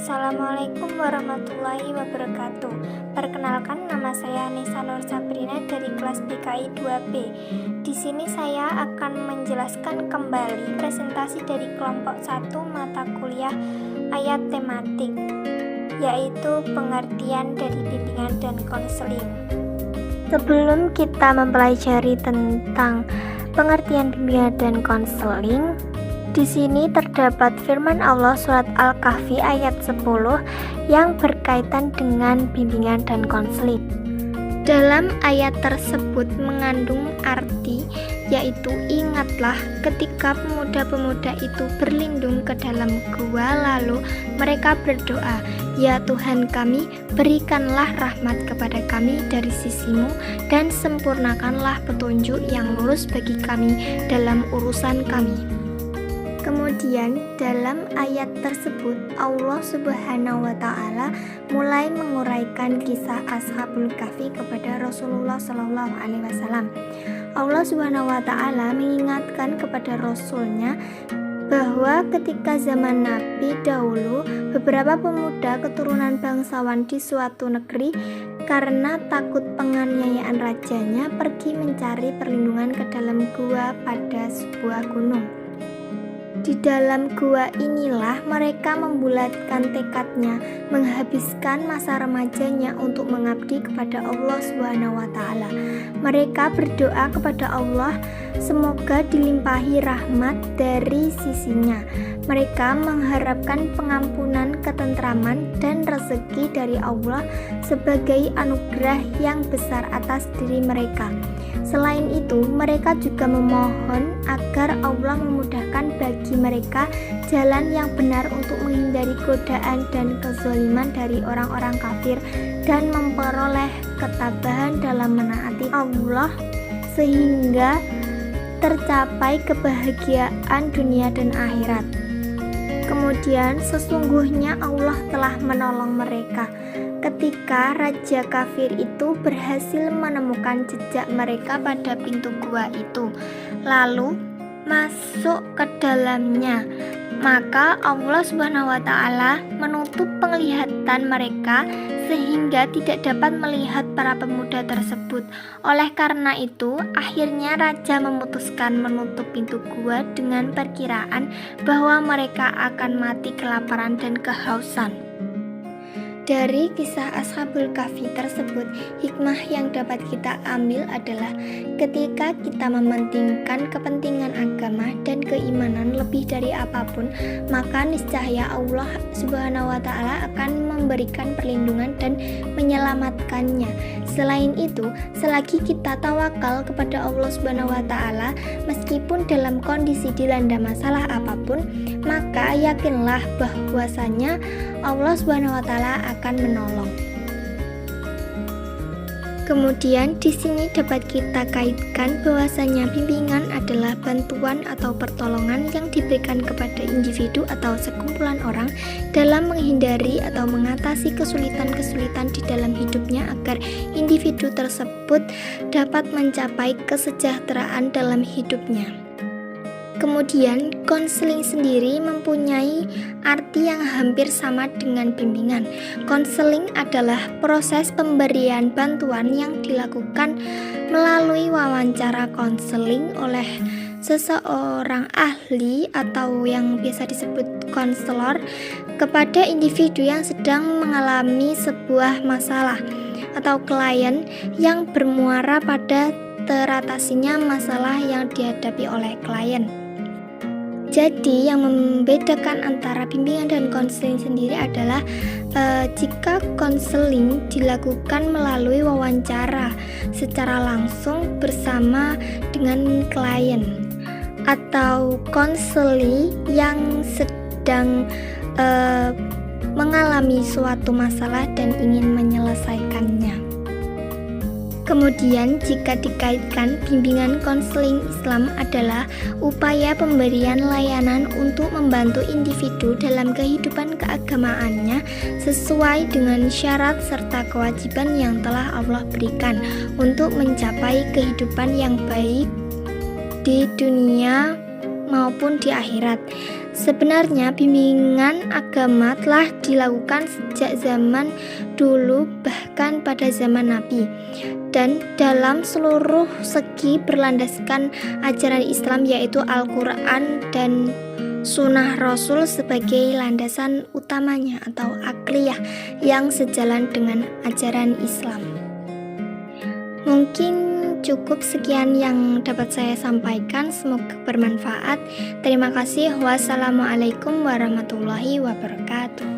Assalamualaikum warahmatullahi wabarakatuh. Perkenalkan, nama saya Nisa Nur Sabrina dari kelas BKI 2B. Di sini saya akan menjelaskan kembali presentasi dari kelompok 1 mata kuliah ayat tematik, yaitu pengertian dari bimbingan dan konseling. Sebelum kita mempelajari tentang pengertian bimbingan dan konseling, di sini terdapat firman Allah surat Al-Kahfi ayat 10 yang berkaitan dengan bimbingan dan konseling. Dalam ayat tersebut mengandung arti, yaitu ingatlah ketika pemuda-pemuda itu berlindung ke dalam gua, lalu mereka berdoa, ya Tuhan kami, berikanlah rahmat kepada kami dari sisimu dan sempurnakanlah petunjuk yang lurus bagi kami dalam urusan kami. Kemudian dalam ayat tersebut Allah Subhanahu wa Ta'ala mulai menguraikan kisah Ashabul Kahfi kepada Rasulullah Shallallahu Alaihi Wasallam. Allah Subhanahu wa Ta'ala mengingatkan kepada Rasulnya bahwa ketika zaman Nabi dahulu, beberapa pemuda keturunan bangsawan di suatu negeri karena takut penganiayaan rajanya pergi mencari perlindungan ke dalam gua pada sebuah gunung. Di dalam gua inilah mereka membulatkan tekadnya menghabiskan masa remajanya untuk mengabdi kepada Allah Subhanahu wa Ta'ala. Mereka berdoa kepada Allah semoga dilimpahi rahmat dari sisinya. Mereka mengharapkan pengampunan, ketentraman, dan rezeki dari Allah sebagai anugerah yang besar atas diri mereka. Selain itu, mereka juga memohon agar Allah memudahkan bagi mereka jalan yang benar untuk menghindari godaan dan kezaliman dari orang-orang kafir dan memperoleh ketabahan dalam menaati Allah sehingga tercapai kebahagiaan dunia dan akhirat. Kemudian sesungguhnya Allah telah menolong mereka ketika raja kafir itu berhasil menemukan jejak mereka pada pintu gua itu, lalu masuk ke dalamnya. Maka Allah Subhanahu wa Ta'ala menutup penglihatan mereka sehingga tidak dapat melihat para pemuda tersebut. Oleh karena itu, akhirnya raja memutuskan menutup pintu gua dengan perkiraan bahwa mereka akan mati kelaparan dan kehausan. Dari kisah Ashabul Kahfi tersebut, hikmah yang dapat kita ambil adalah ketika kita mementingkan kepentingan agama dan keimanan lebih dari apapun, maka niscaya Allah Subhanahu wa Ta'ala akan memberikan perlindungan dan menyelamatkannya. Selain itu, selagi kita tawakal kepada Allah Subhanahu wa Ta'ala, meskipun dalam kondisi dilanda masalah apapun, maka yakinlah bahwasanya Allah Subhanahu wa Ta'ala akan menolong. Kemudian di sini dapat kita kaitkan bahwasanya bimbingan adalah bantuan atau pertolongan yang diberikan kepada individu atau sekumpulan orang dalam menghindari atau mengatasi kesulitan-kesulitan di dalam hidupnya agar individu tersebut dapat mencapai kesejahteraan dalam hidupnya. Kemudian, konseling sendiri mempunyai arti yang hampir sama dengan bimbingan. Konseling adalah proses pemberian bantuan yang dilakukan melalui wawancara konseling oleh seseorang ahli atau yang biasa disebut konselor kepada individu yang sedang mengalami sebuah masalah atau klien yang bermuara pada teratasinya masalah yang dihadapi oleh klien. Jadi yang membedakan antara bimbingan dan konseling sendiri adalah jika konseling dilakukan melalui wawancara secara langsung bersama dengan klien, atau konseling yang sedang mengalami suatu masalah dan ingin menyelesaikannya. Kemudian jika dikaitkan, bimbingan konseling Islam adalah upaya pemberian layanan untuk membantu individu dalam kehidupan keagamaannya sesuai dengan syarat serta kewajiban yang telah Allah berikan untuk mencapai kehidupan yang baik di dunia maupun di akhirat. Sebenarnya bimbingan agama telah dilakukan sejak zaman dulu, bahkan pada zaman Nabi, dan dalam seluruh segi berlandaskan ajaran Islam, yaitu Al-Quran dan Sunnah Rasul sebagai landasan utamanya atau akliyah yang sejalan dengan ajaran Islam. Mungkin cukup sekian yang dapat saya sampaikan, semoga bermanfaat. Terima kasih. Wassalamualaikum warahmatullahi wabarakatuh.